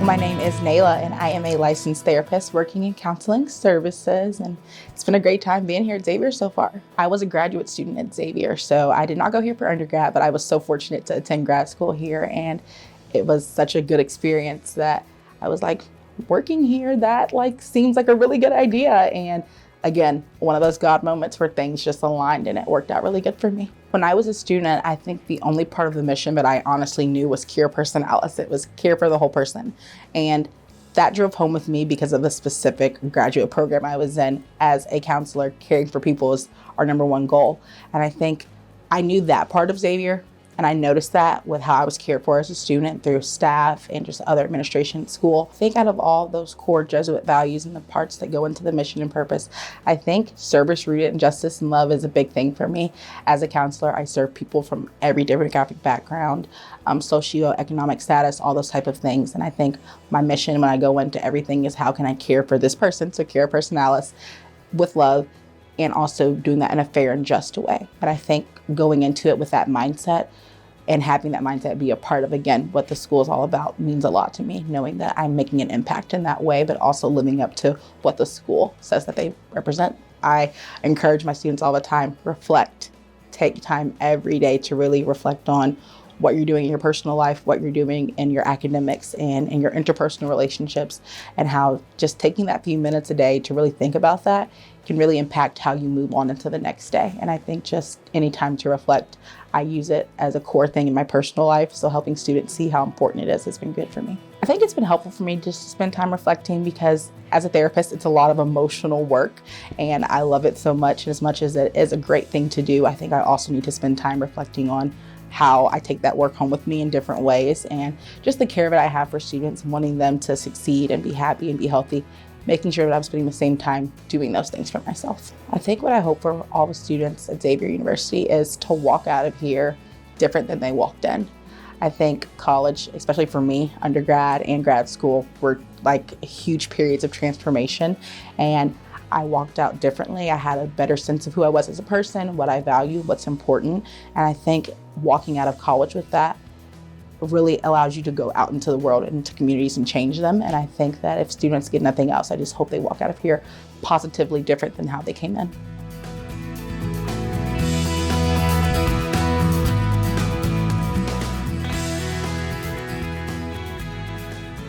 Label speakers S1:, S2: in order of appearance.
S1: My name is Nailah, and I am a licensed therapist working in counseling services, and it's been a great time being here at Xavier so far. I was a graduate student at Xavier, so I did not go here for undergrad, but I was so fortunate to attend grad school here, and it was such a good experience that I was like, working here, that seems like a really good idea. And again, one of those God moments where things just aligned and it worked out really good for me. When I was a student, I think the only part of the mission that I honestly knew was cure personalis. It was care for the whole person. And that drove home with me because of the specific graduate program I was in. As a counselor, caring for people is our number one goal. And I think I knew that part of Xavier, and I noticed that with how I was cared for as a student through staff and just other administration at school. I think out of all those core Jesuit values and the parts that go into the mission and purpose, I think service rooted in justice and love is a big thing for me. As a counselor, I serve people from every demographic background, socioeconomic status, all those type of things. And I think my mission when I go into everything is how can I care for this person, so care personalis with love, and also doing that in a fair and just way. But I think going into it with that mindset and having that mindset be a part of, again, what the school is all about means a lot to me, knowing that I'm making an impact in that way, but also living up to what the school says that they represent. I encourage my students all the time, reflect, take time every day to really reflect on what you're doing in your personal life, what you're doing in your academics and in your interpersonal relationships, and how just taking that few minutes a day to really think about that can really impact how you move on into the next day. And I think just any time to reflect, I use it as a core thing in my personal life. So helping students see how important it is has been good for me. I think it's been helpful for me just to spend time reflecting because as a therapist, it's a lot of emotional work and I love it so much. And as much as it is a great thing to do, I think I also need to spend time reflecting on how I take that work home with me in different ways and just the care that I have for students, wanting them to succeed and be happy and be healthy, making sure that I'm spending the same time doing those things for myself. I think what I hope for all the students at Xavier University is to walk out of here different than they walked in. I think college, especially for me, undergrad and grad school, were like huge periods of transformation, and I walked out differently. I had a better sense of who I was as a person, what I value, what's important, and I think walking out of college with that really allows you to go out into the world and into communities and change them. And I think that if students get nothing else, I just hope they walk out of here positively different than how they came in.